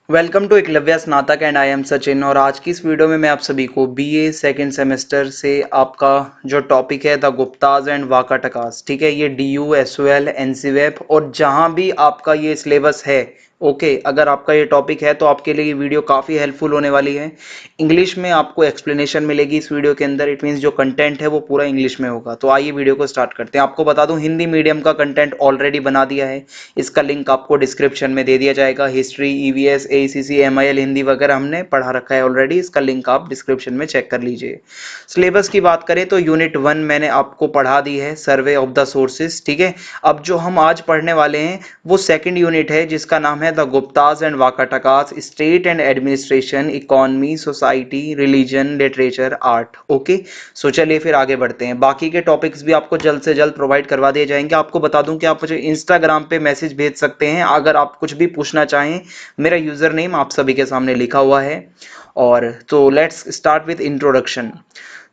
Welcome to Eklavya स्नातक and I am Sachin. और आज की इस वीडियो में मैं आप सभी को बीए सेकंड सेमेस्टर से आपका जो टॉपिक है द गुप्ताज एंड वाकाटकास, ठीक है, ये डीयू एसओएल एनसीवेप और जहां भी आपका ये सिलेबस है, ओके, अगर आपका ये टॉपिक है तो आपके लिए ये वीडियो काफ़ी हेल्पफुल होने वाली है। इंग्लिश में आपको एक्सप्लेनेशन मिलेगी इस वीडियो के अंदर। इट मीन्स जो कंटेंट है वो पूरा इंग्लिश में होगा। तो आइए वीडियो को स्टार्ट करते हैं। आपको बता दूं, हिंदी मीडियम का कंटेंट ऑलरेडी बना दिया है, इसका लिंक आपको डिस्क्रिप्शन में दे दिया जाएगा। History, EVS, ACC, MIL Hindi वगैरह हमने पढ़ा रखा है ऑलरेडी, इसका लिंक आप डिस्क्रिप्शन में चेक कर लीजिए। सिलेबस की बात करें तो यूनिट 1 मैंने आपको पढ़ा दी है, सर्वे ऑफ द सोर्सेज, ठीक है। अब जो हम आज पढ़ने वाले हैं वो सेकंड यूनिट है जिसका नाम है the Guptas and Vakatakas, state and administration, economy, society, religion, literature, art. Okay, so चलिए फिर आगे बढ़ते हैं। बाकी के टॉपिक्स भी आपको जल्द से जल्द प्रोवाइड करवा दिए जाएंगे। आपको बता दूं कि आप मुझे इंस्टाग्राम पे मैसेज भेज सकते हैं अगर आप कुछ भी पूछना चाहें। मेरा यूजर नेम आप सभी के सामने लिखा हुआ है। और तो let's start with introduction.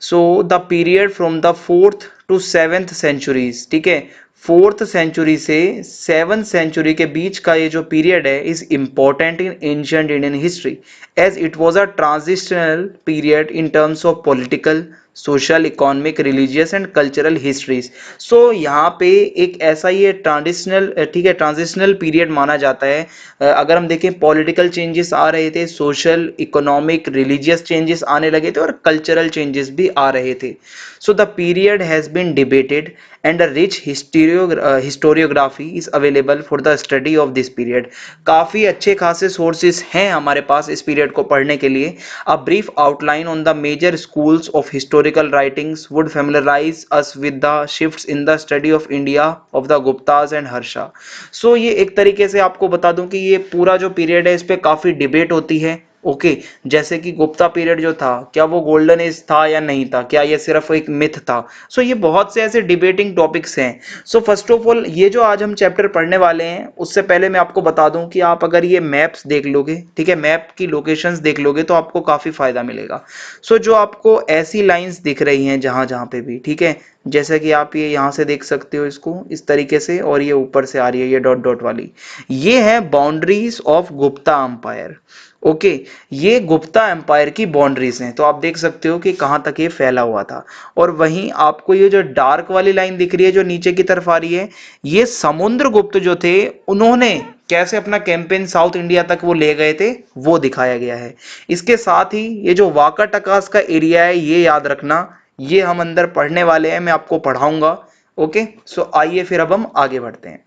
So the period from the 4th to 7th centuries, ठीक है, 4th सेंचुरी से 7th सेंचुरी के बीच का ये जो पीरियड है is important in ancient Indian history as it was a transitional period in terms of political, social, economic, religious and cultural histories. So यहाँ पे एक ऐसा ये ट्रांजिशनल, ठीक है, ट्रांजिशनल पीरियड माना जाता है। अगर हम देखें, पॉलिटिकल चेंजेस आ रहे थे, सोशल, इकोनॉमिक, रिलीजियस चेंजेस आने लगे थे और कल्चरल चेंजेस भी आ रहे थे। So the period has been debated and a rich historiography is available for the study of this period. काफ़ी अच्छे खासे सोर्सेज हैं हमारे पास इस पीरियड को पढ़ने के लिए। A brief outline on the major schools of historical writings would familiarise us with the shifts in the study of India of the Guptas and Harsha. So ये एक तरीके से आपको बता दूं कि ये पूरा जो पीरियड है इस पे काफ़ी डिबेट होती है। ओके, जैसे कि गुप्ता पीरियड जो था, क्या वो गोल्डन एज था या नहीं था, क्या ये सिर्फ एक मिथ था। सो ये बहुत से ऐसे डिबेटिंग टॉपिक्स हैं। सो फर्स्ट ऑफ ऑल, ये जो आज हम चैप्टर पढ़ने वाले हैं उससे पहले मैं आपको बता दूं कि आप अगर ये मैप्स देख लोगे, ठीक है, मैप की लोकेशंस देख लोगे तो आपको काफ़ी फायदा मिलेगा। सो जो आपको ऐसी लाइंस दिख रही हैं जहां जहां पे भी, ठीक है, जैसे कि आप ये यहाँ से देख सकते हो इसको इस तरीके से, और ये ऊपर से आ रही है ये डॉट डॉट वाली, ये है boundaries of Gupta empire. Okay, ये गुप्ता एम्पायर की बाउंड्रीज हैं। तो आप देख सकते हो कि कहाँ तक ये फैला हुआ था। और वहीं आपको ये जो डार्क वाली लाइन दिख रही है जो नीचे की तरफ आ रही है, ये समुद्रगुप्त जो थे उन्होंने कैसे अपना कैंपेन साउथ इंडिया तक वो ले गए थे वो दिखाया गया है। इसके साथ ही ये जो वाकाटकास का एरिया है ये याद रखना, ये हम अंदर पढ़ने वाले हैं, मैं आपको पढ़ाऊंगा। ओके, सो आइए फिर अब हम आगे बढ़ते हैं।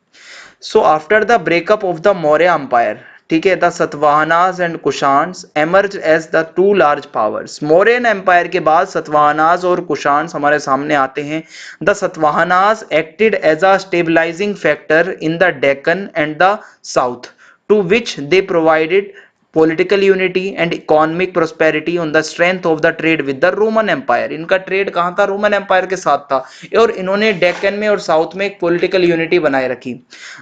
So after the breakup of the Maurya empire, ठीक है, the Satavahanas and Kushans emerge as the two large powers. Mauryan empire के बाद सतवाहनास और कुशान्स हमारे सामने आते हैं। The Satavahanas acted as a stabilising factor in the Deccan and the south, to which they provided political unity and economic prosperity on the strength of the trade with the Roman empire. इनका trade कहाँ था? Roman empire के साथ था। और इन्होंने डेक्कन में और साउथ में एक पॉलिटिकल यूनिटी बनाए रखी।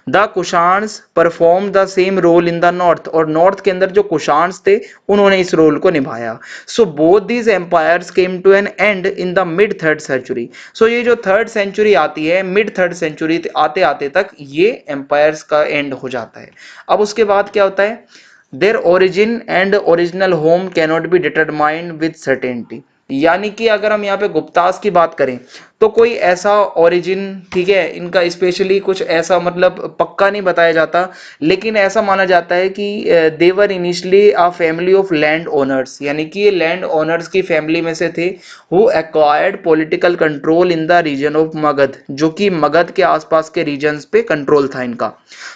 The Kushans perform the same role in the north, और नॉर्थ के अंदर जो कुशान्स थे उन्होंने इस रोल को निभाया। So both these empires came to an end in the mid 3rd century. सो ये जो 3rd सेंचुरी आती है, मिड 3rd सेंचुरी आते आते तक ये एम्पायर्स का एंड हो जाता है। अब उसके बाद क्या होता है? Their origin and original home cannot be determined with certainty. यानी कि अगर हम यहाँ पे गुप्तास की बात करें तो कोई ऐसा ओरिजिन, ठीक है, इनका स्पेशली कुछ ऐसा मतलब पक्का नहीं बताया जाता, लेकिन ऐसा माना जाता है कि they were initially a family of land owners, यानी कि ये लैंड ओनर्स की फैमिली में से थे, who acquired political control in the region of Magadh, जो कि मगध के आसपास के रीजन्स पे कंट्रोल था इनका।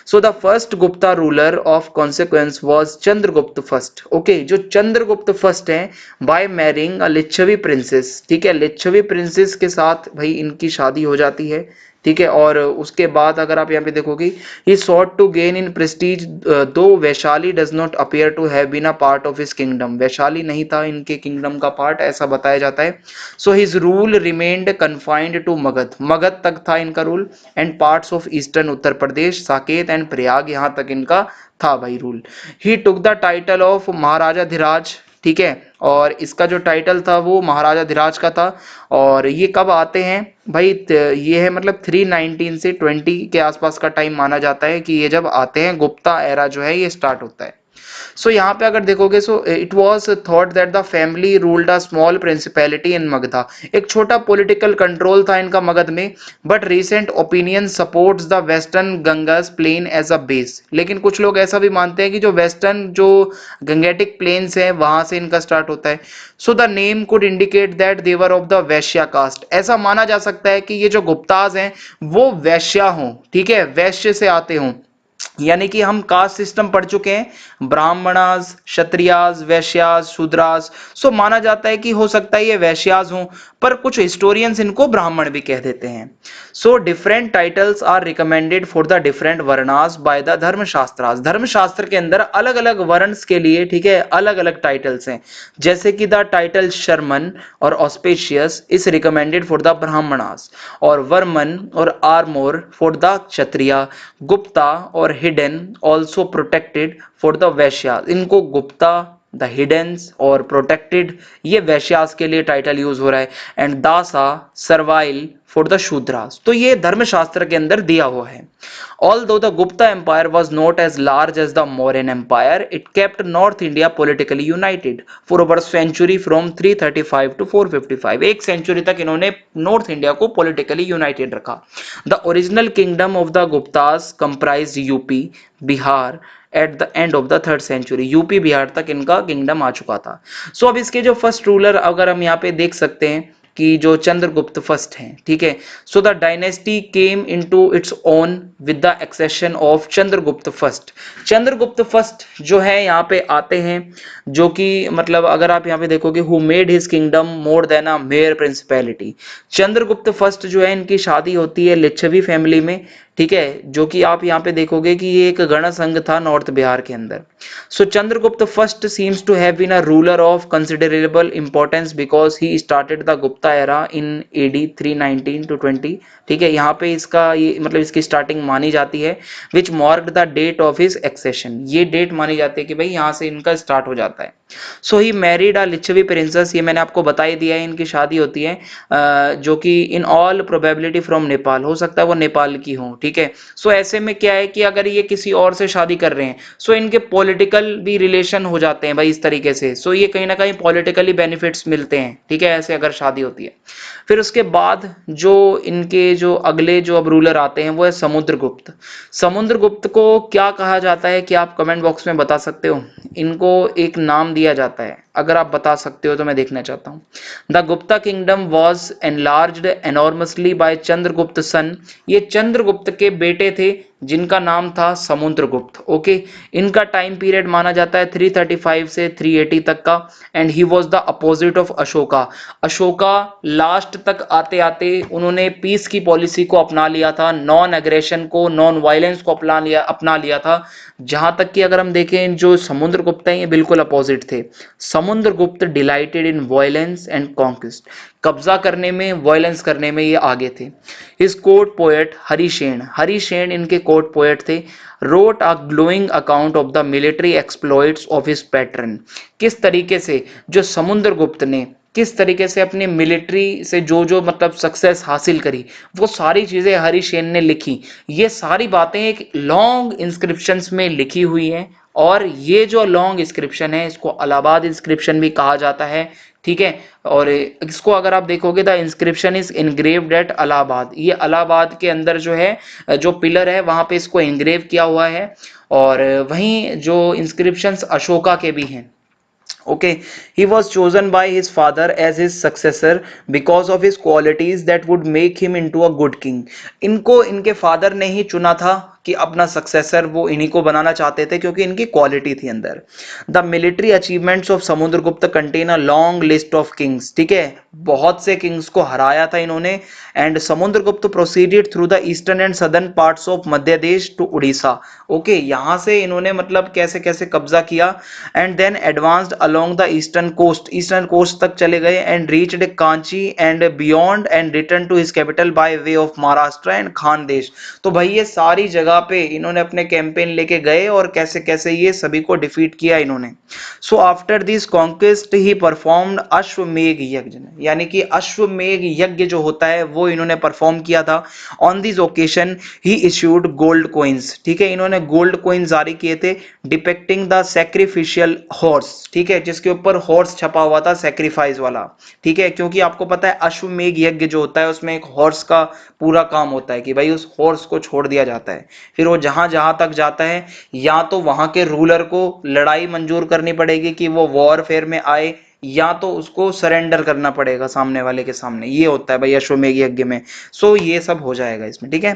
So the first Gupta ruler of consequence was Chandragupta first. Okay, जो चंद्रगुप्त फर्स्ट हैं, by marrying a Licchavi princess, ठीक है, लिच्छवी प्रिंसेस के साथ भाई इनकी शादी हो जाती है, ठीक है। और उसके बाद अगर आप यहाँ पे देखोगे, he sought to gain in prestige though Vaishali does not appear to have been a part of his kingdom. Vaishali नहीं था इनके किंगडम का पार्ट, ऐसा बताया जाता है। So his rule remained confined to Magadh, Magadh तक था इनका rule, and parts of eastern Uttar Pradesh, Saket and Prayag, यहाँ तक इनका था भाई rule. He took the title of Maharaja Dhiraj, ठीक है, और इसका जो टाइटल था वो महाराजा धीराज का था। और ये कब आते हैं भाई? ये है मतलब 319 से 20 के आसपास का टाइम माना जाता है कि ये जब आते हैं, गुप्ता एरा जो है ये स्टार्ट होता है। सो यहाँ पे अगर देखोगे, so it was thought that the family ruled a small principality in Magadha, एक छोटा पॉलिटिकल कंट्रोल था इनका मगध में, but recent opinion supports the western Gangas plain as a base. लेकिन कुछ लोग ऐसा भी मानते हैं कि जो वेस्टर्न जो गंगेटिक प्लेन्स है वहां से इनका स्टार्ट होता है। So the name could indicate that they were of the Vaishya caste, ऐसा माना जा सकता है कि ये जो गुप्ताज हैं वो वैश्या हों, ठीक है, वैश्य से आते हों। यानी कि हम कास्ट सिस्टम पढ़ चुके हैं, ब्राह्मणास, क्षत्रियास, वैश्यास, शूद्रास। सो माना जाता है कि हो सकता है ये वैश्यास हों, पर कुछ हिस्टोरियंस इनको ब्राह्मण भी कह देते हैं। So different titles are recommended for the different varnas by the Dharmashastras, Dharmashastra के अंदर अलग अलग वर्ण्स के लिए, ठीक है, अलग अलग टाइटल्स हैं। जैसे कि द टाइटल शर्मन और auspicious is recommended for the Brahmanas, और वर्मन और आर्मोर फॉर द क्षत्रिया, गुप्ता और hidden also protected for the वैश्या, इनको गुप्ता, द हिडन्स और प्रोटेक्टेड, ये वैश्यास के लिए टाइटल यूज हो रहा है। एंड दासा, सर्वाइल फॉर द शूद्रास, तो ये धर्मशास्त्र के अंदर दिया हुआ है। Although the Gupta Empire was not as large as the Mauryan Empire, it kept North India politically united for over a century from 335 to 455। एक सेंचुरी तक इन्होंने नॉर्थ इंडिया को पॉलिटिकली यूनाइटेड रखा। The original kingdom of the Guptas comprised UP, Bihar at the end of the third century, UP Bihar तक इनका kingdom आ चुका था। सो अब इसके जो फर्स्ट रूलर अगर हम यहाँ पे देख सकते हैं कि जो चंद्रगुप्त फर्स्ट हैं, ठीक है। So the dynasty came into its own with the accession of Chandragupta first. Chandragupta first जो है यहाँ पे आते हैं, जो कि मतलब अगर आप यहाँ पे देखोगे, who made his kingdom more than a mayor principality. Chandragupta first जो है इनकी शादी होती है लिच्छवी फैमिली में, ठीक है, जो कि आप यहाँ पे देखोगे कि ये एक गण संघ था नॉर्थ बिहार के अंदर। So Chandragupta first seems to have been a ruler of considerable importance because he started the Gupta era in AD 319 to 20, ठीक है। यहाँ पे इसका ये मतलब इसकी स्टार्टिंग मानी जाती है, which marked the date of his accession, ये डेट मानी जाती है कि भाई यहाँ से इनका स्टार्ट हो जाता है। सो he married a Licchavi princess, ये मैंने आपको बता ही दिया है, इनकी शादी होती है जो कि in all probability from Nepal, हो सकता है वो नेपाल की हो, ठीक है। सो ऐसे में क्या है कि अगर ये किसी और से शादी कर रहे हैं, सो इनके पॉलिटिकल भी रिलेशन हो जाते हैं भाई इस तरीके से। सो ये कहीं ना कहीं पॉलिटिकली बेनिफिट्स मिलते हैं, ठीक है, ऐसे अगर शादी होती है। फिर उसके बाद जो इनके जो अगले जो अब रूलर आते हैं वो है समुद्रगुप्त। समुद्रगुप्त को क्या कहा जाता है कि आप कमेंट बॉक्स में बता सकते हो। इनको एक नाम दिया जाता है, अगर आप बता सकते हो तो मैं देखना चाहता हूँ। The Gupta kingdom was enlarged enormously by Chandragupta son, ये चंद्रगुप्त के बेटे थे जिनका नाम था समुद्रगुप्त, ओके। इनका टाइम पीरियड माना जाता है 335 से 380 तक का। And he was the opposite of Ashoka. Ashoka last तक आते आते उन्होंने पीस की पॉलिसी को अपना लिया था, नॉन एग्रेशन को, नॉन वायलेंस को अपना लिया था। जहां तक कि अगर हम देखें जो समुद्रगुप्त हैं ये बिल्कुल अपोजिट थे। Samudragupta delighted in violence and conquest, कब्जा करने में, वायलेंस करने में ये आगे थे। His court poet Harishena, Harishena इनके कोर्ट पोएट थे, wrote a glowing account of the military exploits of his patron। किस तरीके से जो समुद्रगुप्त ने किस तरीके से अपनी मिलिट्री से जो जो मतलब सक्सेस हासिल करी, वो सारी चीजें हरिशेन ने लिखी। ये सारी बातें एक लॉन्ग इंस्क्रिप्शंस में लिखी हुई हैं, और ये जो लॉन्ग इंस्क्रिप्शन है इसको इलाहाबाद इंस्क्रिप्शन भी कहा जाता है, ठीक है। और इसको अगर आप देखोगे the inscription is engraved at Allahabad, ये इलाहाबाद के अंदर जो है जो पिलर है वहां पे इसको इनग्रेव किया हुआ है। और वहीं जो इंस्क्रिप्शंस अशोका के भी हैं, okay, he was chosen by his father as his successor because of his qualities that would make him into a good king। इनको इनके फादर ने ही चुना था कि अपना सक्सेसर वो इन्हीं को बनाना चाहते थे क्योंकि इनकी क्वालिटी थी अंदर। The military achievements of Samudragupta contain a long list of kings, ठीक है, बहुत से किंग्स को हराया था इन्होंने। And Samudragupta proceeded through the eastern and southern parts of Madhya Desh to Orissa, okay, यहाँ से इन्होंने मतलब कैसे कैसे कब्जा किया। And then advanced along the eastern coast, eastern coast तक चले गए। And reached Kanchi and beyond and return to his capital by way of Maharashtra and Khandesh. तो भाई ये सारी जगह जगह पे इन्होंने अपने कैंपेन लेके गए और कैसे कैसे ये सभी को डिफीट किया इन्होंने। So after this conquest he performed Ashwamedha yagya, यानी कि अश्वमेघ यज्ञ जो होता है वो इन्होंने परफॉर्म किया था। On this occasion he issued gold coins, ठीक है, इन्होंने गोल्ड कॉइन जारी किए थे डिपेक्टिंग द सैक्रिफिशियल हॉर्स, ठीक है, जिसके ऊपर हॉर्स छपा हुआ था सैक्रिफाइस वाला, ठीक है, क्योंकि आपको पता है अश्वमेघ यज्ञ जो होता है उसमें एक हॉर्स का पूरा काम होता है कि भाई उस हॉर्स को छोड़ दिया जाता है, फिर वो जहां जहां तक जाता है या तो वहां के रूलर को लड़ाई मंजूर करनी पड़ेगी कि वो वॉरफेयर में आए, या तो उसको सरेंडर करना पड़ेगा सामने वाले के सामने, ये होता है भाई अश्वमेघ यज्ञ में। सो ये सब हो जाएगा इसमें, ठीक है।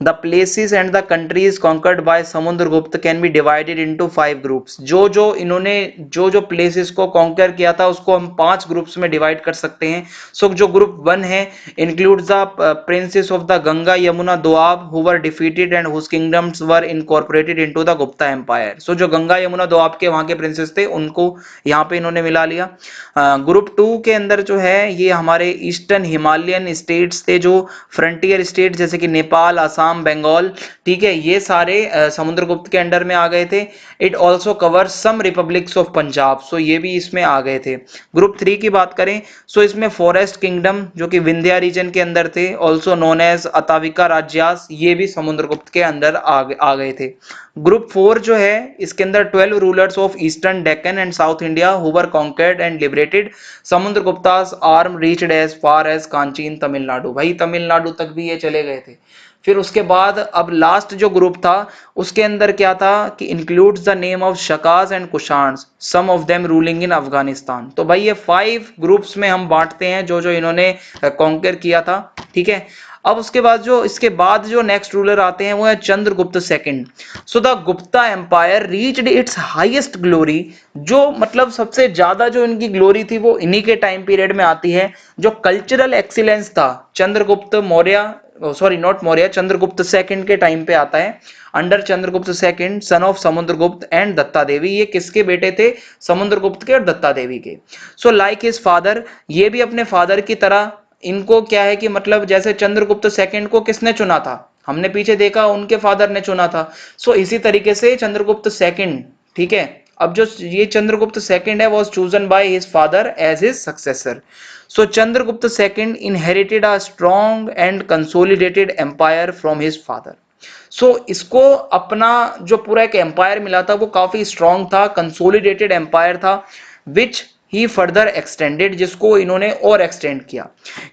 The places and the countries conquered by Samudragupta can be divided into 5 groups. जो जो इन्होंने जो प्लेसेस को कॉन्कर किया था उसको हम 5 ग्रुप्स में डिवाइड कर सकते हैं। सो जो ग्रुप 1 है includes the princes of the Ganga Yamuna Doab who were defeated and whose kingdoms were incorporated into the Gupta empire. So जो गंगा यमुना दोआब के वहां के प्रिंसेस थे उनको यहाँ पे इन्होंने मिला लिया। ग्रुप 2 के अंदर जो है ये हमारे ईस्टर्न हिमालयन स्टेट्स थे, जो फ्रंटियर स्टेट जैसे कि नेपाल, असम, बंगाल, ठीक है, ये सारे समुद्रगुप्त के अंडर में आ गए थे। It also cover some republics of Punjab, so ये भी इसमें आ गए थे। ग्रुप 3 की बात करें सो इसमें फॉरेस्ट किंगडम जो कि विंध्या रीजन के अंदर थे, ऑल्सो नोन एज अताविका राज्यास, ये भी समुद्रगुप्त के अंदर आ गए थे। ग्रुप 4 जो है इसके अंदर 12 rulers of eastern Deccan and south India who were conquered and liberated. Samudragupta's arm reached as far as Kanchi in Tamil Nadu, भाई तमिलनाडु तक भी ये चले गए थे। फिर उसके बाद अब लास्ट जो ग्रुप था उसके अंदर क्या था कि includes the name of Shakas and Kushans, some of them ruling in Afghanistan. तो भाई ये 5 ग्रुप्स में हम बांटते हैं जो जो इन्होंने कॉन्कर किया था, ठीक है। अब उसके बाद जो इसके बाद जो नेक्स्ट रूलर आते हैं वो है Chandragupta second. So the Gupta empire reached its highest glory, जो मतलब सबसे ज्यादा जो इनकी ग्लोरी थी वो इन्हीं के टाइम पीरियड में आती है। जो कल्चरल एक्सीलेंस था Chandragupta Maurya, sorry not Maurya, Chandragupta second के टाइम पे आता है। Under Chandragupta second son of Samudragupta and Datta Devi, ये किसके बेटे थे? समुद्रगुप्त के और दत्ता देवी के। सो लाइक हिज फादर, ये भी अपने फादर की तरह, इनको क्या है कि मतलब जैसे चंद्रगुप्त सेकंड को किसने चुना था, हमने पीछे देखा उनके फादर ने चुना था। सो इसी तरीके से चंद्रगुप्त सेकंड, ठीक है, अब जो ये चंद्रगुप्त सेकंड है was chosen by his father as his successor. So Chandragupta second inherited a strong and consolidated empire from his father. So इसको अपना जो पूरा एक एम्पायर मिला था वो काफी स्ट्रॉन्ग था, कंसोलिडेटेड एम्पायर था, विच ही फर्दर एक्सटेंडेड, जिसको इन्होंने और एक्सटेंड किया।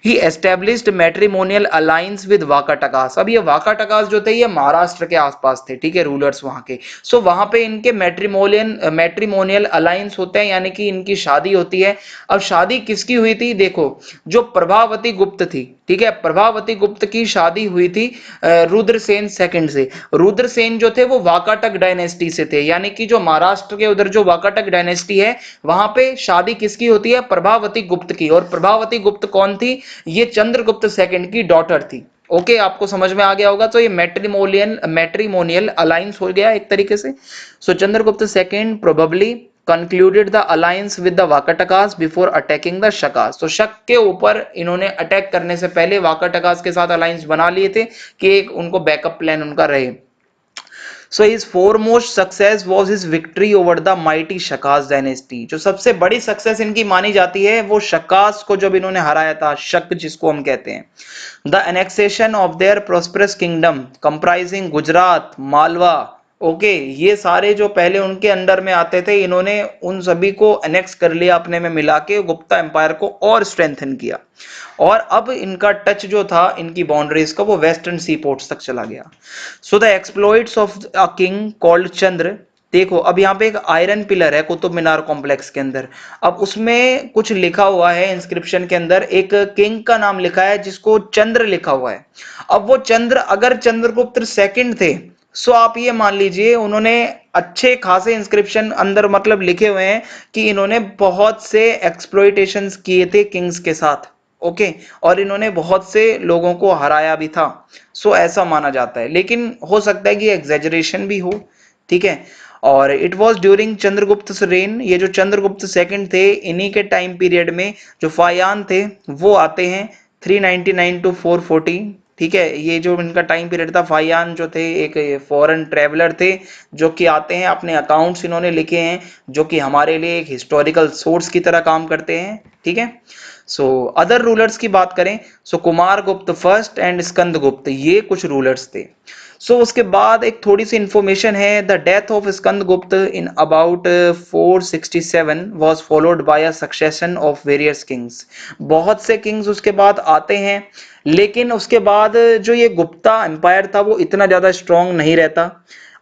ही एस्टेब्लिश्ड मैट्रिमोनियल अलायंस विद वाकाटकास। अब ये वाकाटकास जो थे ये महाराष्ट्र के आसपास थे, ठीक है, रूलर्स वहां के। सो वहां पे इनके मैट्रिमोनियल अलायंस होते हैं, यानी कि इनकी शादी होती है। अब शादी किसकी हुई थी? देखो, जो प्रभावती गुप्त थी, ठीक है, प्रभावती गुप्त की शादी हुई थी रुद्रसेन सेकंड से। रुद्रसेन जो थे वो वाकाटक डायनेस्टी से थे, यानी कि जो महाराष्ट्र के उधर जो वाकाटक डायनेस्टी है वहां पे शादी किसकी होती है? प्रभावती गुप्त की। और प्रभावती गुप्त कौन थी? ये चंद्रगुप्त सेकंड की डॉटर थी। ओके, आपको समझ में आ गया होगा। तो ये मैट्रिमोनियल अलायंस हो गया एक तरीके से। So Chandragupta second probably concluded the alliance with the Vakatakas before attacking the Shakas। तो शक के ऊपर इन्होंने अटैक करने से पहले वाकाटकास के साथ अलायंस बना लिए थे कि एक उनको बैकअप प्लान उनका रहे। So his foremost success was his victory over the mighty Shakas dynasty। जो सबसे बड़ी सक्सेस इनकी मानी जाती है वो शकास को जब इन्होंने हराया था, शक जिसको हम कहते हैं। The annexation of their prosperous kingdom comprising Gujarat, Malwa, okay, ये सारे जो पहले उनके अंडर में आते थे इन्होंने उन सभी को एनेक्स कर लिया, अपने में मिला के गुप्ता एम्पायर को और स्ट्रेंथन किया। और अब इनका टच जो था इनकी बाउंड्रीज का वो वेस्टर्न सी पोर्ट्स तक चला गया। So the exploits of a king called Chandra. देखो अब यहाँ पे एक आयरन पिलर है कुतुब मीनार कॉम्प्लेक्स के अंदर। अब उसमें कुछ लिखा हुआ है इंस्क्रिप्शन के अंदर, एक किंग का नाम लिखा है जिसको चंद्र लिखा हुआ है। अब वो चंद्र अगर चंद्रगुप्त सेकंड थे, सो आप ये मान लीजिए उन्होंने अच्छे खासे इंस्क्रिप्शन अंदर मतलब लिखे हुए हैं कि इन्होंने बहुत से एक्सप्लॉइटेशंस किए थे किंग्स के साथ, ओके, और इन्होंने बहुत से लोगों को हराया भी था। सो ऐसा माना जाता है, लेकिन हो सकता है कि एग्जेजरेशन भी हो, ठीक है। और it was during Chandragupta rain, ये जो चंद्रगुप्त सेकंड थे इन्हीं के टाइम पीरियड में जो फायान थे वो आते हैं 399 to 440, ठीक है, ये जो इनका टाइम पीरियड था, फाहियान जो थे एक फॉरेन ट्रेवलर थे जो कि आते हैं, अपने अकाउंट्स इन्होंने लिखे हैं जो कि हमारे लिए एक हिस्टोरिकल सोर्स की तरह काम करते हैं, ठीक है। सो अदर रूलर्स की बात करें, सो कुमार गुप्त फर्स्ट एंड स्कंद गुप्त, ये कुछ रूलर्स थे। उसके बाद एक थोड़ी सी इंफॉर्मेशन है, द डेथ ऑफ स्कंद गुप्त in about 467 was followed by a succession of various Kings. बहुत से किंग्स उसके बाद आते हैं, लेकिन उसके बाद जो ये गुप्ता एम्पायर था वो इतना ज्यादा स्ट्रांग नहीं रहता।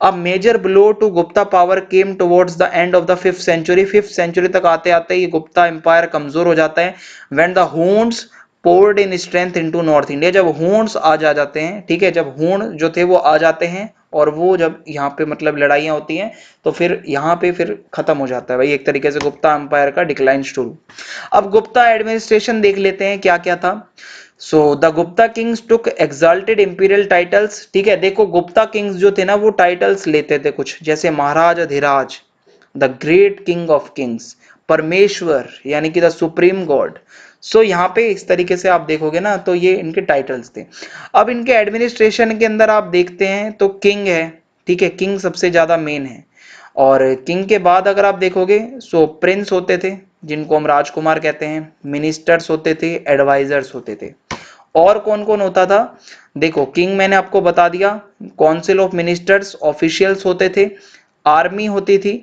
अब major blow to Gupta power came towards the end of the 5th century. 5th century तक आते आते ये गुप्ता एम्पायर कमजोर हो जाता है। When the Huns poured in strength into north India, जब हुन्स आ जाते हैं, ठीक है, जब हुन जो थे वो आ जाते हैं और वो जब यहाँ पे मतलब लड़ाइयाँ होती हैं तो फिर यहाँ पे फिर खत्म हो जाता है भाई एक तरीके से गुप्ता एम्पायर का डिक्लाइन शुरू। अब गुप्ता एडमिनिस्ट्रेशन देख लेते हैं क्या क्या था। So the Gupta Kings took exalted imperial titles, ठीक है, देखो गुप्ता किंग्स जो थे ना वो टाइटल्स लेते थे कुछ, जैसे Maharaj Adhiraj, the great king of kings, Parameshwar यानी कि द सुप्रीम गॉड। यहाँ पे इस तरीके से आप देखोगे ना तो ये इनके टाइटल्स थे। अब इनके एडमिनिस्ट्रेशन के अंदर आप देखते हैं तो किंग है, ठीक है, किंग सबसे ज्यादा मेन है। और किंग के बाद अगर आप देखोगे सो प्रिंस होते थे जिनको हम राजकुमार कहते हैं, मिनिस्टर्स होते थे, एडवाइजर्स होते थे। और कौन कौन होता था, देखो किंग मैंने आपको बता दिया, काउंसिल ऑफ मिनिस्टर्स ऑफिशियल्स होते थे, आर्मी होती थी,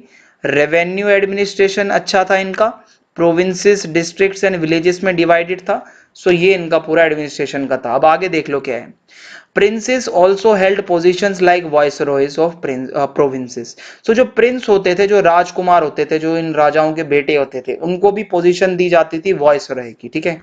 रेवेन्यू एडमिनिस्ट्रेशन अच्छा था इनका, प्रोविंसेस डिस्ट्रिक्ट्स एंड विलेजेस में डिवाइडेड था। ये इनका पूरा एडमिनिस्ट्रेशन का था। अब आगे देख लो क्या है। Princess also held positions like viceroys of provinces. जो प्रिंस होते थे, जो राजकुमार होते थे, जो इन राजाओं के बेटे होते थे, उनको भी पोजीशन दी जाती थी वाइसरॉय की, ठीक है।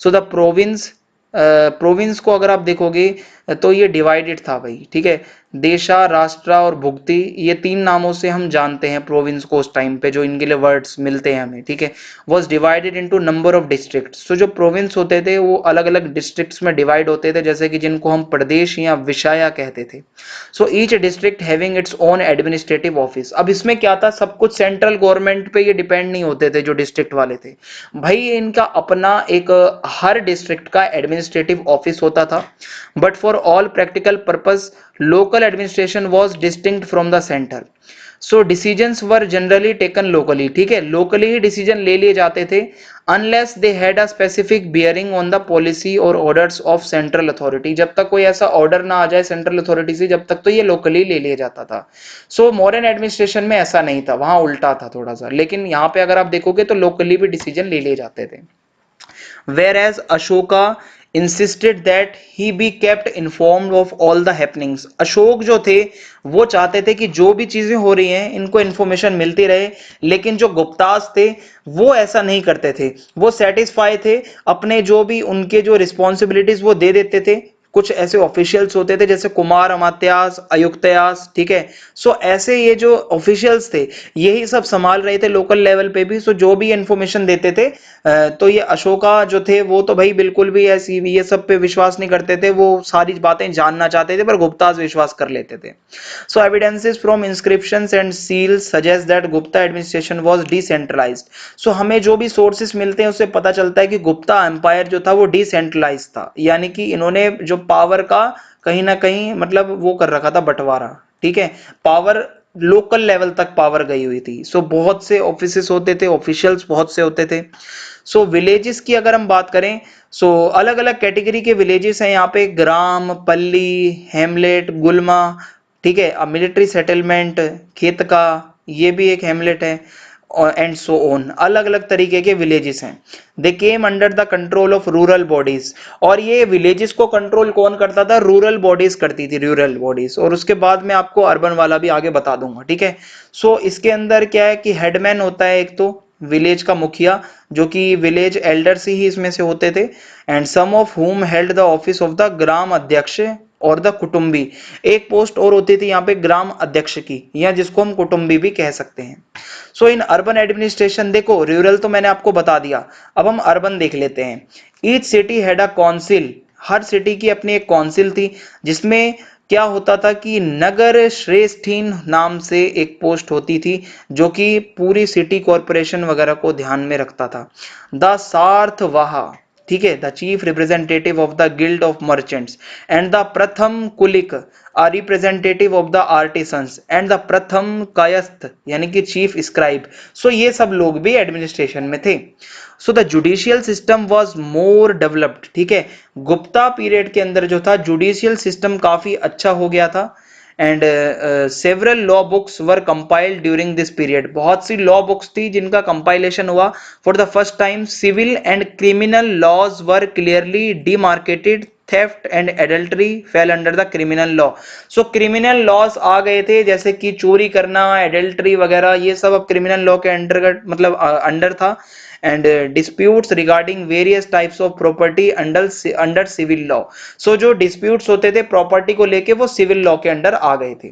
द प्रोविंस प्रोविंस को अगर आप देखोगे तो ये डिवाइडेड था भाई, ठीक है। देशा, राष्ट्रा और भुक्ति, ये 3 नामों से हम जानते हैं प्रोविंस को उस टाइम पे, जो इनके लिए वर्ड्स मिलते हैं हमें, ठीक है। Was divided into number of district. जो प्रोविंस होते थे वो अलग अलग डिस्ट्रिक्ट्स में डिवाइड होते थे, जैसे कि जिनको हम प्रदेश या विषया कहते थे। Each district having its own administrative office. अब इसमें क्या था, सब कुछ सेंट्रल गवर्नमेंट पे ये डिपेंड नहीं होते थे जो डिस्ट्रिक्ट वाले थे भाई, इनका अपना एक हर डिस्ट्रिक्ट का एडमिनिस्ट्रेटिव ऑफिस होता था। But for all practical purpose local administration was distinct from the centre. Decisions were generally taken locally, ठीक है, लोकली ही डिसीजन ले लिए जाते थे, unless they had a specific bearing on the policy और ऑर्डर्स ऑफ सेंट्रल अथॉरिटी। जब तक कोई ऐसा ऑर्डर ना आ जाए सेंट्रल अथॉरिटी से, जब तक तो ये लोकली ले लिया जाता था। मॉडर्न एडमिनिस्ट्रेशन में ऐसा नहीं था, वहां उल्टा था थोड़ा सा, लेकिन यहाँ पे अगर आप देखोगे तो लोकली भी डिसीजन ले लिए जाते थे। Whereas Ashoka insisted that he be kept informed of all the happenings। Ashok जो थे वो चाहते थे कि जो भी चीजें हो रही हैं इनको इन्फॉर्मेशन मिलती रहे, लेकिन जो गुप्तास थे वो ऐसा नहीं करते थे, वो सेटिस्फाई थे, अपने जो भी उनके जो रिस्पॉन्सिबिलिटीज वो दे देते थे। कुछ ऐसे ऑफिशियल्स होते थे जैसे कुमार अमात्यास, अयुक्तयास, ठीक है। ऐसे ये जो ऑफिशियल्स थे यही सब संभाल रहे थे लोकल लेवल पे भी। जो भी इंफॉर्मेशन देते थे, तो ये अशोका जो थे वो तो भाई बिल्कुल भी ऐसी ये सब पे विश्वास नहीं करते थे, वो सारी बातें जानना चाहते थे, पर गुप्तास विश्वास कर लेते थे। Evidences from inscriptions and seals suggest that Gupta administration was decentralised. हमें जो भी सोर्सेस मिलते हैं उससे पता चलता है कि गुप्ता एम्पायर जो था वो डिसेंट्रलाइज था, यानी कि इन्होंने जो पावर का कहीं ना कहीं मतलब वो कर रखा था बंटवारा, ठीक है, पावर लोकल लेवल तक पावर गई हुई थी। बहुत से ऑफिसेस होते थे, ऑफिशियल्स बहुत से होते थे। विलेजेस की अगर हम बात करें, अलग अलग कैटेगरी के विलेजेस हैं यहाँ पे, ग्राम, पल्ली, हेमलेट, गुलमा, ठीक है, मिलिट्री सेटलमेंट, खेत का, ये भी एक हेमलेट है, एंड सो ऑन, अलग अलग तरीके के विलेजेस हैं। They came under the control of rural bodies. और ये विलेजेस को कंट्रोल कौन करता था, रूरल बॉडीज करती थी, रूरल बॉडीज। और उसके बाद में आपको अर्बन वाला भी आगे बता दूंगा, ठीक है। इसके अंदर क्या है कि हेडमैन होता है एक तो विलेज का मुखिया, जो कि विलेज एल्डर्स ही इसमें से होते थे, and some of whom held the office of the gram adhyaksha और द कुटुंबी। एक पोस्ट और होती थी यहाँ पे ग्राम अध्यक्ष की, या जिसको हम कुटुंबी भी कह सकते हैं। इन अर्बन एडमिनिस्ट्रेशन, देखो रूरल तो मैंने आपको बता दिया, अब हम अर्बन देख लेते हैं। Each city had a council. Her city की अपनी एक काउंसिल थी, जिसमें क्या होता था कि नगर श्रेष्ठीन नाम से एक पोस्ट होती थी, जो कि पूरी सिटी कॉरपोरेशन वगैरह को ध्यान में रखता था। द सार्थवाह, ठीक है, the chief representative of the guild of merchants, and the prathama kulika are representative of the artisans, and the prathama kayastha यानी कि चीफ स्क्राइब। सो ये सब लोग भी एडमिनिस्ट्रेशन में थे। So the judicial system was more developed, ठीक है, गुप्ता पीरियड के अंदर जो था जुडिशियल सिस्टम काफी अच्छा हो गया था। And several law books were compiled during this period, बहुत सी लॉ बुक्स थी जिनका कंपाइलेशन हुआ। For the first time civil and criminal laws were clearly demarcated, theft and adultery fell under the criminal law. So criminal laws आ गए थे, जैसे कि चोरी करना, एडल्ट्री वगैरह, ये सब अब क्रिमिनल लॉ के अंतर्गत मतलब अंडर था। And disputes regarding various types of property under civil law. So जो डिस्प्यूट्स होते थे प्रॉपर्टी को लेके वो सिविल लॉ के अंडर आ गए थे।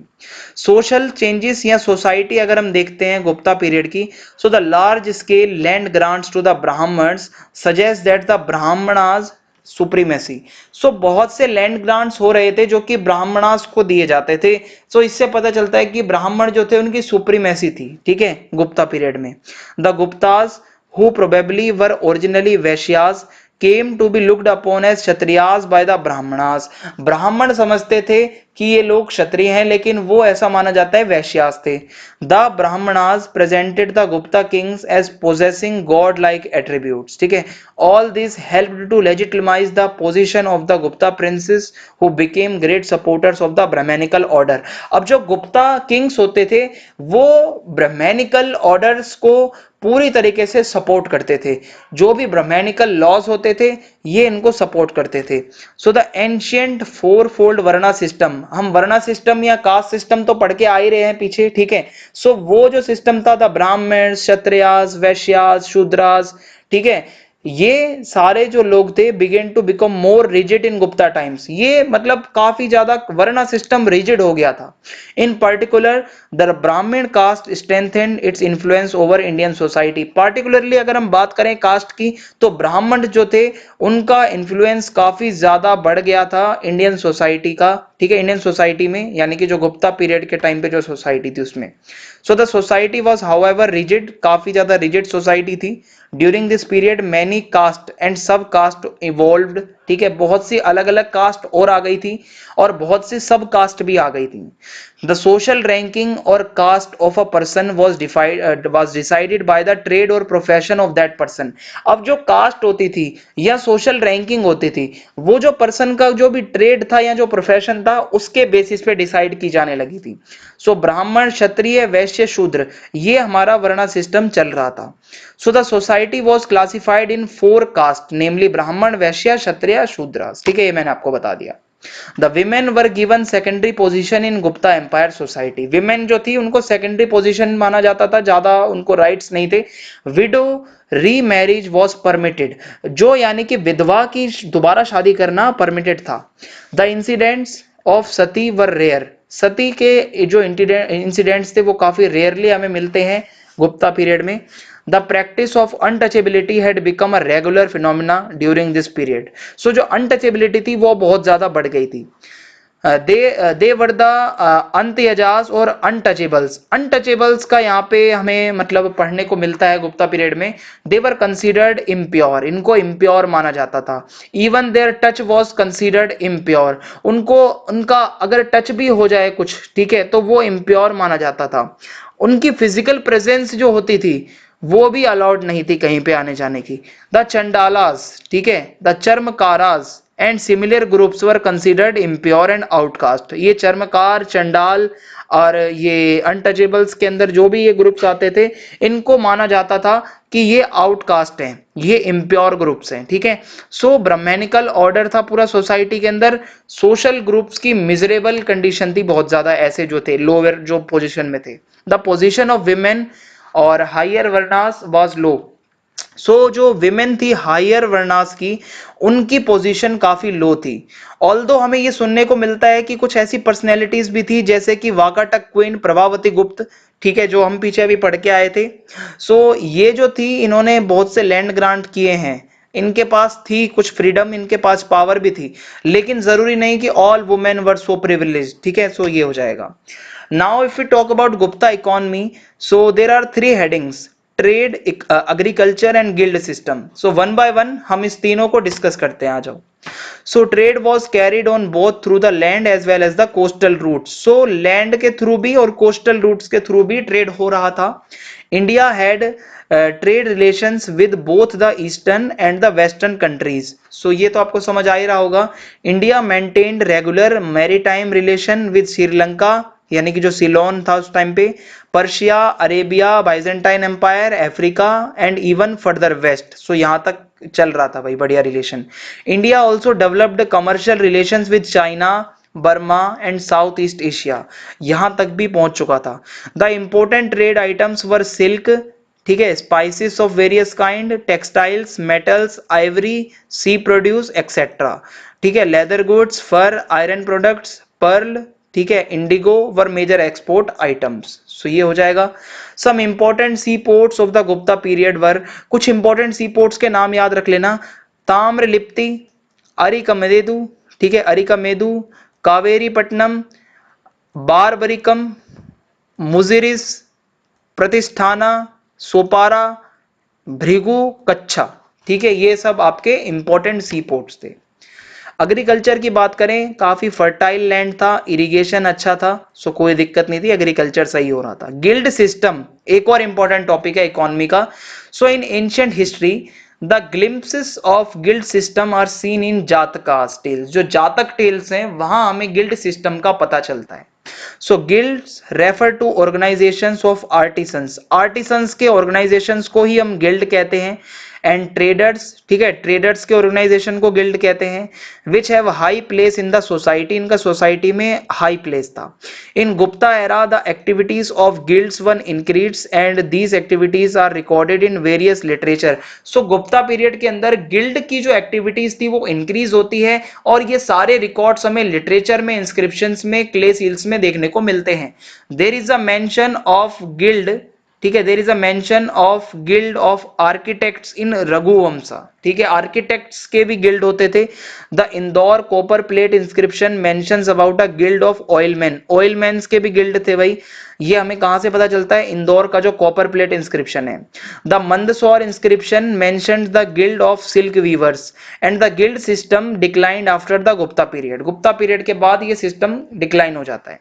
सोशल चेंजेस या सोसाइटी अगर हम देखते हैं गुप्ता पीरियड की, so the large scale land grants to the Brahmans suggest that the Brahmanas supremacy. So बहुत से लैंड ग्रांट्स हो रहे थे जो कि ब्राह्मणास को दिए जाते थे। सो इससे पता चलता है कि ब्राह्मण जो थे उनकी सुप्रीमेसी थी, ठीक है, गुप्ता पीरियड में। The Guptas who probably were originally Vaishyas came to be looked upon as Kshatriyas by the Brahmanas। ब्राह्मण समझते थे कि ये लोग क्षत्रिय हैं, लेकिन वो ऐसा माना जाता है वैश्यास थे। The Brahmanas presented the Gupta kings as possessing god like attributes, ठीक है। All this helped to legitimise the position of the Gupta princes who became great supporters of the Brahmanical order. अब जो गुप्ता किंग्स होते थे वो ब्राह्मणिकल ऑर्डर्स को पूरी तरीके से सपोर्ट करते थे, जो भी ब्राह्मणिकल लॉज होते थे ये इनको सपोर्ट करते थे। So the ancient four fold varna system, हम वर्णा सिस्टम या कास्ट सिस्टम तो पढ़ के आ ही रहे हैं पीछे, ठीक है। सो वो जो सिस्टम था द ब्राह्मण, क्षत्रियास, वैश्यास, शूद्रास, ठीक है, ये सारे जो लोग थे began to become more rigid in Gupta times. ये मतलब काफी ज्यादा वर्णा सिस्टम रिजिड हो गया था। In particular the Brahman caste strengthened its influence over Indian society. Particularly अगर हम बात करें कास्ट की तो ब्राह्मण जो थे उनका इन्फ्लुएंस काफी ज्यादा बढ़ गया था इंडियन सोसाइटी का, ठीक है, इंडियन सोसाइटी में, यानी कि जो गुप्ता पीरियड के टाइम पे जो सोसाइटी थी उसमें। So the society was however rigid, काफी ज्यादा रिजिड सोसाइटी थी। During this period many caste and sub caste evolved, ठीक है, बहुत सी अलग अलग कास्ट और आ गई थी और बहुत सी सब कास्ट भी आ गई थी। द सोशल रैंकिंग और caste of a person was decided by the trade और प्रोफेशन ऑफ दैट पर्सन। अब जो कास्ट होती थी या सोशल रैंकिंग होती थी वो जो पर्सन का जो भी ट्रेड था या जो प्रोफेशन था उसके बेसिस पे डिसाइड की जाने लगी थी। सो ब्राह्मण, क्षत्रिय, वैश्य, शूद्र, ये हमारा वर्णा सिस्टम चल रहा था। So the society was classified in 4 caste, namely Brahman, Vaishya, क्षत्रिय, शूद्र, ठीक है, ये मैंने आपको बता दिया। The women were given secondary position in Gupta empire society. Women जो थी उनको सेकेंडरी पोजीशन माना जाता था, ज्यादा उनको राइट्स नहीं थे। विडो रीमैरिज वाज परमिटेड, जो यानी कि विधवा की दोबारा शादी करना परमिटेड था। The incidents of sati were rare, sati के जो इंसिडेंट्स थे वो काफी रेयरली हमें मिलते हैं गुप्ता पीरियड में। The practice of untouchability had become a regular phenomena during this period. So जो untouchability थी वो बहुत ज्यादा बढ़ गई थी। they were the अंत्यजास और untouchables। untouchables का यहाँ पे हमें मतलब पढ़ने को मिलता है गुप्ता पीरियड में। they were considered impure, इनको impure माना जाता था। even their touch was considered impure, उनको उनका अगर टच भी हो जाए कुछ, ठीक है, तो वो impure माना जाता था। उनकी फिजिकल प्रेजेंस जो होती थी वो भी अलाउड नहीं थी कहीं पे आने जाने की। द चंडालास, ठीक है, the Charmakaras and similar groups were considered impure and outcast. ये चर्मकार, चंडाल और ये अनटचेबल्स के अंदर जो भी ये ग्रुप्स आते थे इनको माना जाता था कि ये आउटकास्ट हैं, ये इम्प्योर ग्रुप्स हैं, ठीक है। सो ब्राह्मणिकल ऑर्डर था पूरा सोसाइटी के अंदर। सोशल ग्रुप्स की मिजरेबल कंडीशन थी बहुत ज्यादा, ऐसे जो थे लोअर जो पोजीशन में थे। द पोजीशन ऑफ विमेन और हायर वर्णास वाज लो। सो जो विमेन थी हायर वर्णास की उनकी पोजीशन काफी लो थी। ऑल्दो हमें ये सुनने को मिलता है कि कुछ ऐसी पर्सनैलिटीज भी थी जैसे कि वाकाटक क्वीन प्रभावती गुप्त, ठीक है, जो हम पीछे अभी पढ़ के आए थे। सो ये जो थी इन्होंने बहुत से लैंड ग्रांट किए हैं, इनके पास थी कुछ फ्रीडम, इनके पास पावर भी थी, लेकिन जरूरी नहीं कि all women were so privilege, ठीक है। सो ये हो जाएगा। Now if we talk about Gupta economy, so there are 3 headings. Trade, agriculture and guild system. So one by one हम इस तीनों को डिस्कस करते हैं, आ जाओ। So trade was carried on both through the land as well as the coastal route. So land के through भी और कोस्टल रूट्स के थ्रू भी ट्रेड हो रहा था। India had trade relations with both the eastern and the western countries. So ये तो आपको समझ आ ही रहा होगा। India maintained regular maritime relation with Sri Lanka, यानी कि जो सिलोन था उस टाइम पे, Persia, Arabia, Byzantine empire, Africa and even further west. So यहाँ तक चल रहा था भाई, बढ़िया relation. India also developed commercial relations with China, Burma and south east Asia, यहां तक भी पहुंच चुका था। The important trade items were silk, ठीक है, spices of various kind, textiles, metals, ivory, C produce etcetera, ठीक है, leather goods, fur, iron products, pearl, ठीक है, indigo were major export items. So ये हो जाएगा। Some important sea ports of the Gupta period were, कुछ इंपॉर्टेंट सी पोर्ट्स के नाम याद रख लेना। ताम्रलिप्ति, अरिकमेदु, ठीक है, अरिकमेदु, कावेरीपट्टनम, बारबरिकम, मुजिरिस, प्रतिष्ठाना, सोपारा, भृगु, कच्छा, ठीक है, ये सब आपके इंपॉर्टेंट सी पोर्ट्स थे। एग्रीकल्चर की बात करें, काफी फर्टाइल लैंड था, इरिगेशन अच्छा था, सो कोई दिक्कत नहीं थी, एग्रीकल्चर सही हो रहा था। गिल्ड सिस्टम एक और इंपॉर्टेंट टॉपिक है इकोनॉमी का। So in ancient history the glimpses of guild system are seen in Jataka tales. जो जातक टेल्स हैं वहां हमें गिल्ड सिस्टम का पता चलता है। So guilds refer to organisations of artisans, artisans के ऑर्गेनाइजेशंस को ही हम गिल्ड कहते हैं। एंड ट्रेडर्स, ठीक है, ट्रेडर्स के ऑर्गेनाइजेशन को गिल्ड कहते हैं। Which have high place in the society, इनका सोसाइटी में हाई प्लेस था। In Gupta era the activities of guilds one increase and these activities are recorded in various literature. So Gupta period के अंदर guild की जो एक्टिविटीज थी वो इंक्रीज होती है और ये सारे रिकॉर्ड्स हमें लिटरेचर में, इंस्क्रिप्शंस में, क्ले सील्स में देखने को मिलते हैं। There is a mention of guild, ठीक है, there is a mention of guild of architects in Raghuvamsha, ठीक है, आर्किटेक्ट्स के भी गिल्ड होते थे। The Indore copper plate inscription mentions about a guild of oilman, oilmans के भी गिल्ड थे भाई। ये हमें कहां से पता चलता है? इंदौर का जो कॉपर प्लेट इंस्क्रिप्शन है। The Mandsaur inscription mentions the guild of silk weavers and the guild system declined after the Gupta period. Gupta period के बाद ये सिस्टम डिक्लाइन हो जाता है।